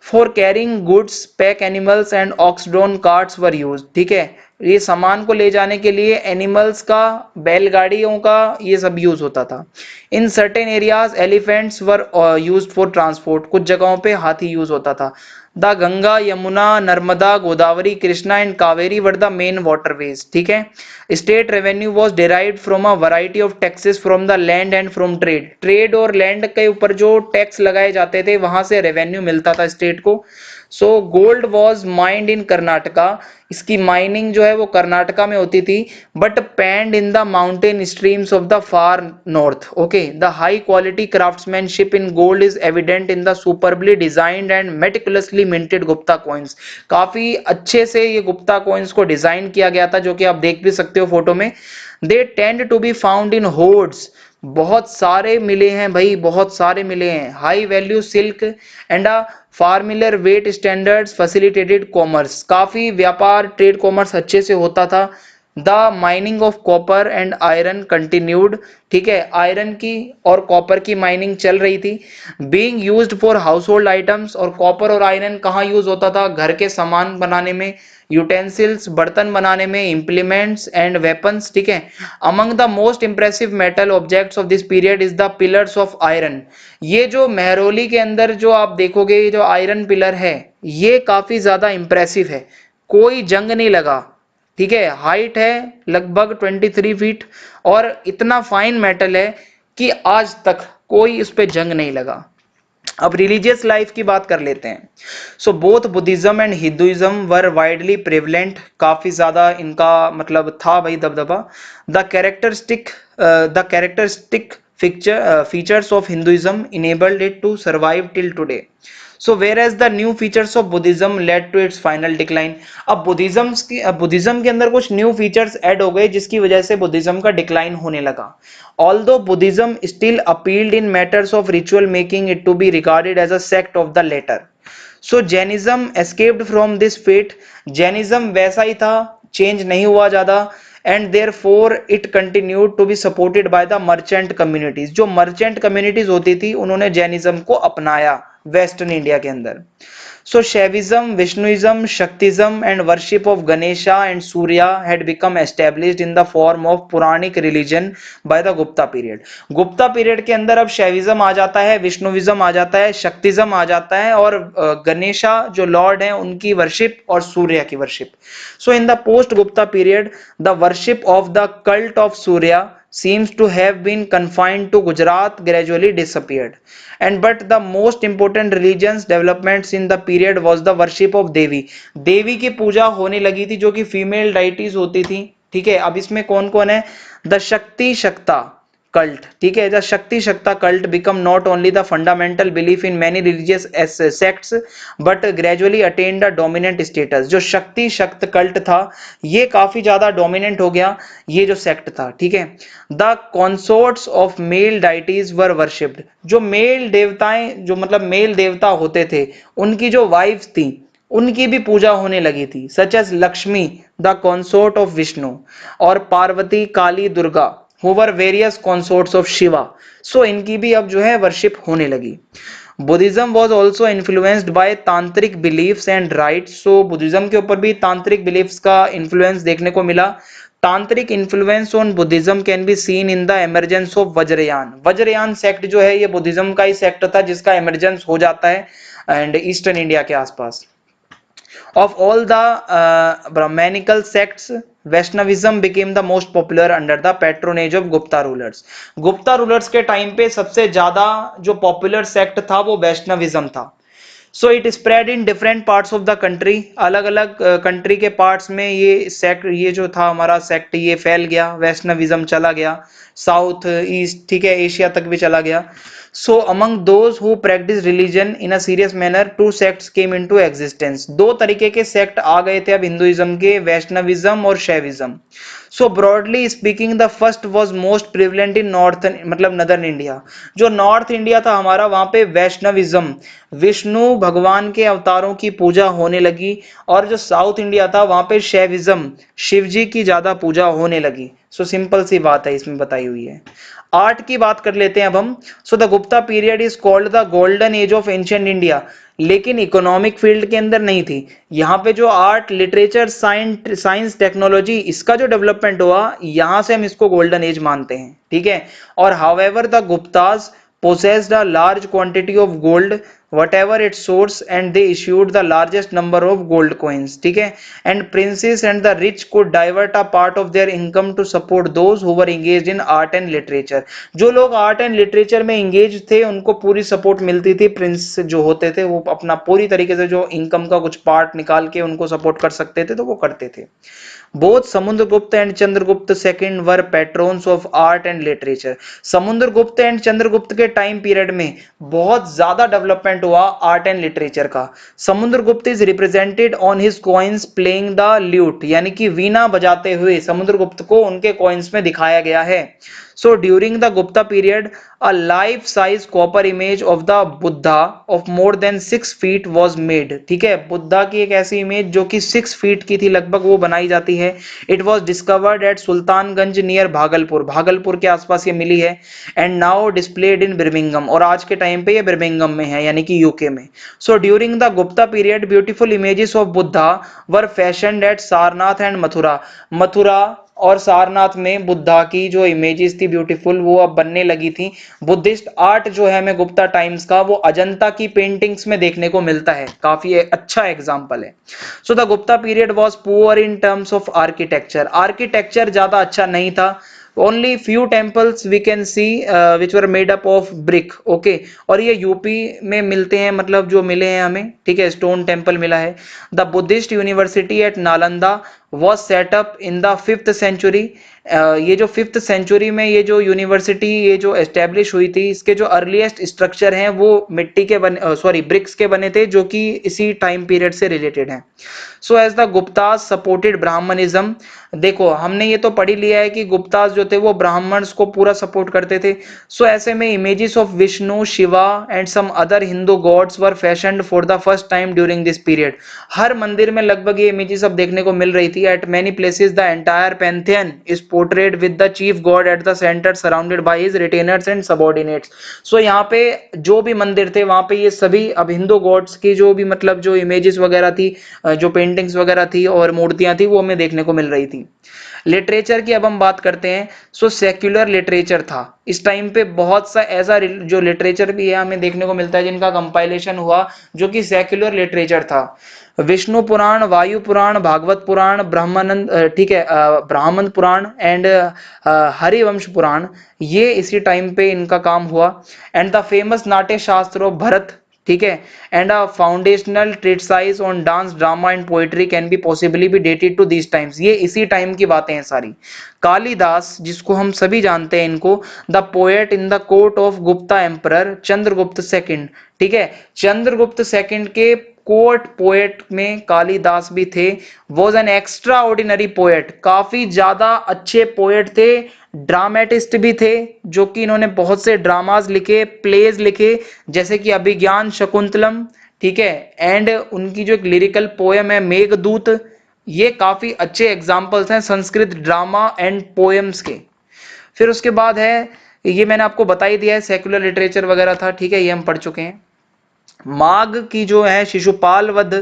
For carrying goods pack animals and ox drawn carts were use, ठीक है, ये सामान को ले जाने के लिए एनिमल्स का, बैलगाड़ियों का ये सब यूज होता था। In certain areas elephants were used for transport, कुछ जगहों पे हाथी यूज होता था। The Ganga, Yamuna, Narmada, Godavari, Krishna and Kaveri were the main waterways, ठीक है। State revenue was derived from a variety of taxes from the land and from trade, trade और land के ऊपर जो टैक्स लगाए जाते थे वहां से रेवेन्यू मिलता था स्टेट को। So gold was mind in Karnataka, इसकी माइनिंग जो है वो कर्नाटका में होती थी, but panned in the mountain streams of the far north. Okay, the high quality craftsmanship in gold is evident in the superbly designed and meticulously minted Gupta coins. काफी अच्छे से ये गुप्ता कॉइन्स को डिजाइन किया गया था, जो कि आप देख भी सकते हो फोटो में। They tend to be found in hoards, बहुत सारे मिले हैं भाई, बहुत सारे मिले हैं। High value silk and a familiar weight standards facilitated commerce, काफी व्यापार, ट्रेड कॉमर्स अच्छे से होता था। The mining of copper and iron continued, ठीक है, आयरन की और कॉपर की माइनिंग चल रही थी। Being used for house hold items, और कॉपर और आयरन कहाँ यूज होता था? घर के सामान बनाने में, यूटेंसिल्स, बर्तन बनाने में, इंप्लीमेंट्स एंड वेपन्स, ठीक है। Among the most impressive metal objects of this period is the pillars of iron. ये जो मेहरौली के अंदर जो आप देखोगे, ये जो आयरन पिलर है ये काफी ज्यादा इंप्रेसिव है, कोई जंग नहीं लगा, ठीक है। हाइट है लगभग 23 फीट और इतना फाइन मेटल है कि आज तक कोई उस पर जंग नहीं लगा। अब रिलीजियस लाइफ की बात कर लेते हैं। So both Buddhism and Hinduism were widely prevalent, काफी ज्यादा इनका मतलब था भाई दबदबा। The characteristic features of Hinduism enabled it to survive till today. So whereas the new features of Buddhism led to its final decline. अब Buddhism के अंदर कुछ न्यू फीचर्स ऐड हो गए जिसकी वजह से बुद्धिज्म का डिक्लाइन होने लगा। Although Buddhism still appealed in matters of ritual, making it to be regarded as a sect of the latter. So Jainism escaped from this fate. Jainism वैसा ही था, चेंज नहीं हुआ ज़्यादा, and therefore it continued to be supported by the merchant communities. जो merchant communities होती थी उन्होंने जैनिज्म को अपनाया वेस्टर्न इंडिया के अंदर। So Shaivism, Vishnuism, Shaktism and worship of Ganesha and Surya had become established in the form of Puranic religion by the Gupta period. Gupta period के अंदर अब शैविज्म आ जाता है, विष्णुविज्म आ जाता है, शक्तिज्म आ जाता है और गणेशा जो लॉर्ड हैं उनकी वर्शिप और सूर्य की worship. So in the post Gupta period the worship of the cult of Surya seems to have been confined to Gujarat, gradually disappeared. And but the most important religious developments in the period was the worship of Devi. देवी की पूजा होने लगी थी जो कि female deities होती थी। ठीक है, अब इसमें कौन कौन है? द शक्ति शक्ता cult, ठीक है। द शक्ति शक्ता cult become not only the fundamental belief in many religious sects but gradually attained a dominant status। जो शक्ति शक्त cult था ये काफी ज्यादा डोमिनेंट हो गया, ये जो सेक्ट था। ठीक है, the consorts of male deities were worshipped. जो मेल देवताएं, जो मतलब मेल देवता होते थे, उनकी जो वाइफ्स थी उनकी भी पूजा होने लगी थी, such as Lakshmi the consort of Vishnu, और पार्वती, काली, Durga who were various consorts of Shiva। so इनकी भी अब जो है वर्शिप होने लगी। Buddhism was also influenced by tantric beliefs and rites. So Buddhism के ऊपर भी तांत्रिक बिलीफ्स का इन्फ्लुएंस देखने को मिला। तांत्रिक influence on Buddhism can be seen in the emergence of Vajrayana. Vajrayana sect जो है ये बुद्धिज्म का ही सेक्ट था जिसका एमरजेंस हो जाता है एंड ईस्टर्न इंडिया के आसपास। Of all the Brahmanical sects, Vaishnavism became the most popular under the patronage of Gupta rulers। Gupta rulers के टाइम पे सबसे ज्यादा जो पॉपुलर सेक्ट था वो वैष्णविज्म था। So it spread in different parts of the country. अलग अलग कंट्री के पार्ट्स में ये सेक्ट, ये जो था हमारा सेक्ट, ये फैल गया, वैष्णविज्म चला गया साउथ ईस्ट, ठीक है, एशिया तक भी चला गया। So among those who practice religion in a serious manner two sects came into existence. दो तरीके के सेक्ट आ गए थे अब हिंदुइज्म के, वैष्णविज्म और Shaivism. So broadly speaking the first was most prevalent in north, मतलब नदर्न इंडिया। जो नॉर्थ इंडिया था हमारा, वहां पे वैष्णविज्म, विष्णु भगवान के अवतारों की पूजा होने लगी, और जो साउथ इंडिया था वहां पे शैविज्म, शिव जी की ज्यादा पूजा होने लगी। सो सिंपल सी बात है इसमें बताई हुई है। आर्ट की बात कर लेते हैं अब हम। सो the Gupta period is called the golden age of ancient India, लेकिन इकोनॉमिक फील्ड के अंदर नहीं थी। यहाँ पे जो आर्ट, लिटरेचर, साइंस, टेक्नोलॉजी, इसका जो डेवलपमेंट हुआ, यहाँ से हम इसको गोल्डन एज मानते हैं। ठीक है, और however the Gupta's possessed a large quantity of gold whatever its source, and they issued the largest number of gold coins। ठीक है, and princes and the rich could divert a part of their income to support those who were engaged in art and literature। जो लोग art and literature में engage थे उनको पूरी support मिलती थी। प्रिंस जो होते थे वो अपना पूरी तरीके से जो इनकम का कुछ पार्ट निकाल के उनको सपोर्ट कर सकते थे तो वो करते थे। Both Samudragupta and Chandragupta second were patrons of art and literature. Samudragupta and Chandragupta के टाइम पीरियड में बहुत ज्यादा डेवलपमेंट हुआ आर्ट एंड लिटरेचर का। Samudragupta is represented on his coins playing the lewd, यानी कि वीणा बजाते हुए समुद्रगुप्त को उनके कॉइन्स में दिखाया गया है। So during the Gupta period, a life-size copper image of the Buddha of more than 6 feet was made। ठीक है, बुद्धा की एक ऐसी इमेज जो कि 6 फीट की थी लगभग, वो बनाई जाती है। It was discovered at Sultanganj near Bhagalpur, Bhagalpur के आसपास ये मिली है। And now displayed in Birmingham, और आज के टाइम पे ये बर्मिंघम में है, यानी कि यूके में। So during the Gupta period, beautiful images of Buddha were fashioned at Sarnath and Mathura. Mathura और सारनाथ में बुद्धा की जो इमेजेस थी ब्यूटीफुल, वो अब बनने लगी थी। बुद्धिस्ट आर्ट जो है हमें गुप्ता टाइम्स का, वो अजंता की पेंटिंग्स में देखने को मिलता है, काफी अच्छा एग्जांपल है। So the Gupta period was poor in terms of architecture. Architecture ज्यादा अच्छा नहीं था। only few temples we can see which were made up of brick। okay, और ये यूपी में मिलते हैं, मतलब जो मिले हैं हमें, ठीक है, स्टोन टेम्पल मिला है। The Buddhist university at Nalanda was set up in the 5th century। ये जो 5th सेंचुरी में ये जो यूनिवर्सिटी ये जो एस्टेब्लिश हुई थी, इसके जो अर्लीस्ट स्ट्रक्चर हैं वो मिट्टी के बने, सॉरी ब्रिक्स के बने थे, जो कि इसी टाइम पीरियड से रिलेटेड हैं। So as the Guptas supported Brahmanism. देखो हमने ये तो पढ़ ही लिया है कि गुप्तास जो थे वो ब्राह्मण्स को पूरा सपोर्ट करते थे। सो ऐसे में images of Vishnu, Shiva and some other Hindu gods were fashioned for the first time during this period. हर मंदिर में लगभग ये इमेजेस अब देखने को मिल रही थी। थी। At many places the entire pantheon is portrayed with the chief god at the centre surrounded by his retainers and subordinates. So यहाँ पे जो भी मंदिर थे वहां पे ये सभी अब हिंदू गॉड्स की जो भी मतलब जो इमेजेस वगैरह थी, जो पेंटिंग्स वगैरह थी और मूर्तियां थी वो हमें देखने को मिल रही थी। लिटरेचर की अब हम बात करते हैं। सो सेक्युलर लिटरेचर था इस टाइम पे, बहुत सा ऐसा जो लिटरेचर भी है हमें देखने को मिलता है जिनका कंपाइलेशन हुआ जो कि सेक्युलर लिटरेचर था। विष्णु पुराण, वायु पुराण, भागवत पुराण, ब्रह्मानंद, ठीक है, ब्राह्मण पुराण एंड हरिवंश पुराण, ये इसी टाइम पे इनका काम हुआ। एंड द फेमस नाट्य शास्त्र ऑफ भरत, ठीक है, and a foundational treatise on dance, drama and poetry can be possibly be dated to this times. ये इसी टाइम की बातें हैं सारी। कालिदास, जिसको हम सभी जानते हैं इनको, the poet in the court of Gupta emperor Chandragupta second, ठीक है, चंद्रगुप्त सेकंड के कोर्ट पोएट में कालिदास भी थे। Was an extra ordinary poet, काफी ज्यादा अच्छे पोएट थे, ड्रामेटिस्ट भी थे, जो कि इन्होंने बहुत से ड्रामाज लिखे, प्लेज लिखे, जैसे कि अभिज्ञान शकुंतलम, ठीक है, एंड उनकी जो एक लिरिकल पोएम है मेघदूत, ये काफी अच्छे एग्जाम्पल्स हैं संस्कृत ड्रामा एंड पोएम्स के। फिर उसके बाद है, ये मैंने आपको बता ही दिया है, सेक्युलर लिटरेचर वगैरह था, ठीक है, ये हम पढ़ चुके हैं। माघ की जो है Shishupala Vadha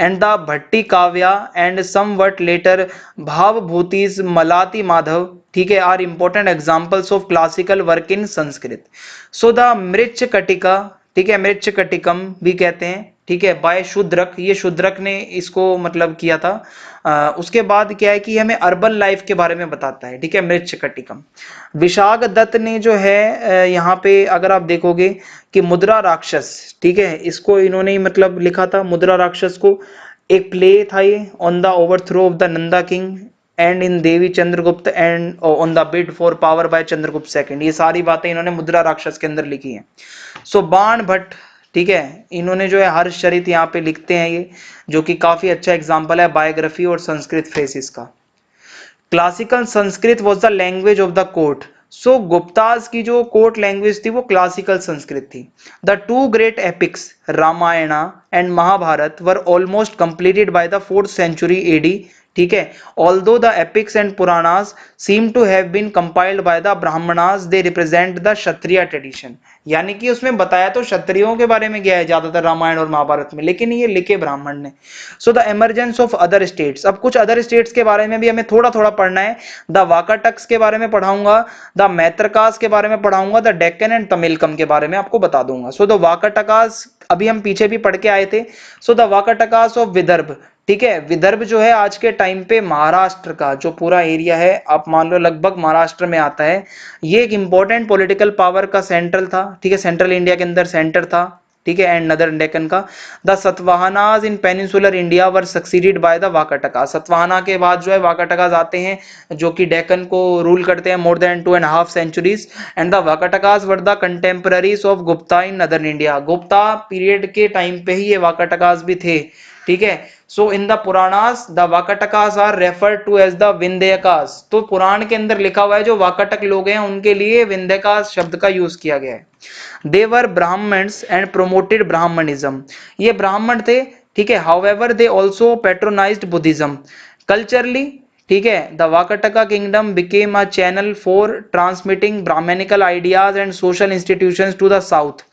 and the Bhatti Kavya and somewhat later Bhavabhuti's Malati Madhava, ठीक है, are important examples of classical work in Sanskrit. So the Mrichchhakatika, ठीक है, मृच्छ कटिकम भी कहते हैं, ठीक है, बाय शूद्रक, ये शूद्रक ने इसको मतलब किया था। उसके बाद क्या है कि हमें अर्बन लाइफ के बारे में बताता है, ठीक है, मृच्छ कटिकम। विशाख दत्त ने जो है यहाँ पे अगर आप देखोगे कि मुद्रा राक्षस, ठीक है, इसको इन्होंने ही मतलब लिखा था मुद्रा राक्षस को। एक प्ले था ये on the overthrow of the Nanda king and in Devi Chandragupta and on the bid for power bye Chandragupta second, ये सारी बातें इन्होंने मुद्रा राक्षस के अंदर लिखी हैं। सो बाण भट्ट, ठीक है, इन्होंने जो है हर्षचरित यहाँ पे लिखते हैं ये, जो कि काफी अच्छा एग्जाम्पल है बायोग्राफी और संस्कृत फ्रेसिस का। Classical Sanskrit was the language of the court. So Guptas की जो कोर्ट लैंग्वेज थी वो क्लासिकल संस्कृत थी। The two great epics Ramayana and Mahabharata were almost completed by the 4th century AD, ठीक है, although the epics and Puranas seem to have been compiled by the Brahmanas, they represent the Kshatriya tradition. यानी कि उसमें बताया तो क्षत्रियों के बारे में गया है ज्यादातर रामायण और महाभारत में, लेकिन ये लिखे ब्राह्मण ने। So the emergence of other states, अब कुछ अदर स्टेट्स के बारे में भी हमें थोड़ा थोड़ा पढ़ना है। द वाकाटक्स के बारे में पढ़ाऊंगा, द मैत्रकास के बारे में पढ़ाऊंगा, द डेक्कन एंड तमिलकम के बारे में आपको बता दूंगा। सो द वाकाटकास अभी हम पीछे भी पढ़ के आए थे। सो द वाकाटकास ऑफ विदर्भ, ठीक है, विदर्भ जो है आज के टाइम पे महाराष्ट्र का जो पूरा एरिया है, आप मान लो लगभग महाराष्ट्र में आता है। ये एक इंपॉर्टेंट पॉलिटिकल पावर का सेंट्रल था, ठीक है, सेंट्रल इंडिया के अंदर सेंटर था, ठीक है, एंड नदर डेक्कन का। The Satavahanas in peninsular India were succeeded by the Vakataka. Satavahana के बाद जो है वाकाटकास आते हैं जो कि डेक्कन को रूल करते हैं more than 2.5 centuries, and the Vakatakas were the contemporaries of Gupta in northern India. Gupta period के टाइम पे ही ये वाकाटकास भी थे, ठीक है। So in the Puranas the Vakatakas are referred to as the Vindhyakas. तो पुराण के अंदर लिखा हुआ है जो वाकाटक लोग हैं उनके लिए विंध्यकास शब्द का यूज किया गया है। They were Brahmans and promoted Brahmanism, ये ब्राह्मण थे, ठीक है, however they also patronised Buddhism culturally, ठीक है। The Vakataka kingdom became a channel for transmitting Brahmanical ideas and social institutions to the south.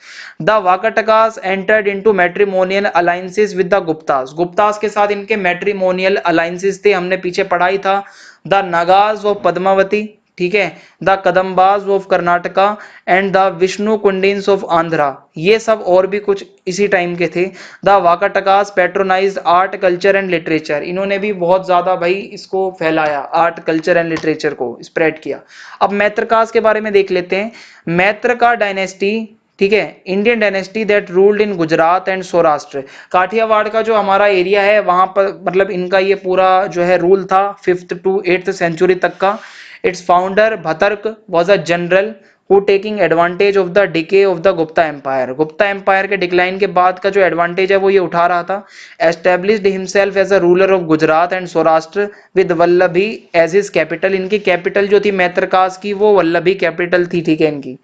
The Vakatakas entered into matrimonial alliances with the Guptas. Guptas के साथ इनके matrimonial alliances थे, हमने पीछे पढ़ाई था। द नगाज ऑफ पद्मावती, ठीक है, the Kadambas of Karnataka and the Vishnukundins of Andhra, ये सब और भी कुछ इसी टाइम के थे। The Vakatakas patronised art culture and literature, इन्होंने भी बहुत ज्यादा भाई इसको फैलाया, आर्ट कल्चर एंड लिटरेचर को स्प्रेड किया। अब मैत्रकास के बारे में देख लेते हैं। मैत्रका डायनेस्टी, ठीक है, Indian dynasty that ruled in Gujarat and Saurashtra. Kathiawar का जो हमारा एरिया है वहां पर मतलब इनका ये पूरा जो है रूल था 5th to 8th century तक का। Its founder Bhatarka was a general who taking advantage of the decay of the Gupta empire. Gupta empire के डिक्लाइन के बाद का जो एडवांटेज है वो ये उठा रहा था। Established himself as a ruler of Gujarat and Saurashtra with Vallabhi as his capital. इनकी कैपिटल जो थी मैत्रकास की वो वल्लभी कैपिटल थी, ठीक है इनकी।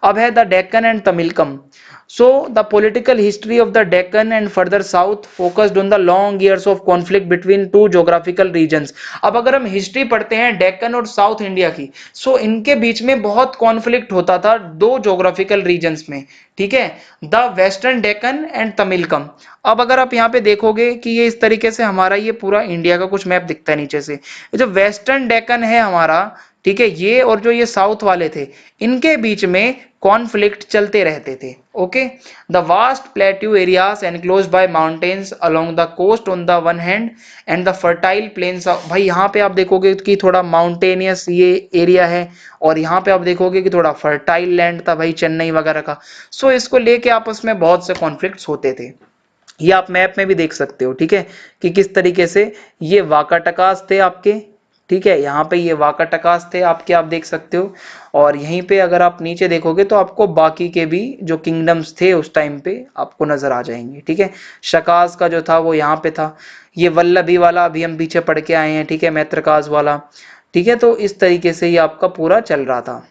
अब है the Deccan and Tamilakam. So the political history of the Deccan and further south focused on the long years of conflict between two geographical regions। अब अगर हम हिस्ट्री पढ़ते हैं डेक्कन और साउथ इंडिया की, सो इनके बीच में बहुत कॉन्फ्लिक्ट होता था दो जोग्राफिकल रीजन्स में, ठीक है, the western Deccan and Tamilakam. अब अगर आप यहाँ पे देखोगे कि ये इस तरीके से हमारा ये पूरा इंडिया का कुछ मैप दिखता है नीचे से, जो वेस्टर्न डेक्कन है हमारा, ठीक है, ये और जो ये साउथ वाले थे, इनके बीच में कॉन्फ्लिक्ट चलते रहते थे। Okay, the vast plateau areas enclose by mountains along the coast on the one hand and the fertile plains. भाई यहाँ पे आप देखोगे कि थोड़ा माउंटेनियस ये एरिया है, और यहाँ पे आप देखोगे कि थोड़ा फर्टाइल लैंड था भाई, चेन्नई वगैरह का। सो इसको लेके आपस में बहुत से कॉन्फ्लिक्ट्स होते थे। ये आप मैप में भी देख सकते हो, ठीक है, कि किस तरीके से ये वाकाटकास थे आपके, ठीक है, यहाँ पे ये वाकाटकास थे आपके, आप देख सकते हो। और यहीं पे अगर आप नीचे देखोगे तो आपको बाकी के भी जो किंगडम्स थे उस टाइम पे आपको नजर आ जाएंगे, ठीक है। शकास का जो था वो यहाँ पे था, ये वल्लभी वाला अभी हम पीछे पढ़ के आए हैं, ठीक है, मैत्रकास वाला, ठीक है। तो इस तरीके से ये आपका पूरा चल रहा था।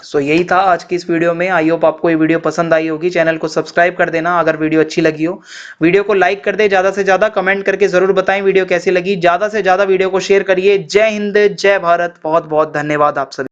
सो यही था आज की इस वीडियो में। आई होप आपको ये वीडियो पसंद आई होगी। चैनल को सब्सक्राइब कर देना अगर वीडियो अच्छी लगी हो। वीडियो को लाइक कर दे, ज्यादा से ज्यादा कमेंट करके जरूर बताएं वीडियो कैसी लगी। ज्यादा से ज्यादा वीडियो को शेयर करिए। जय हिंद, जय भारत। बहुत बहुत धन्यवाद आप सभी।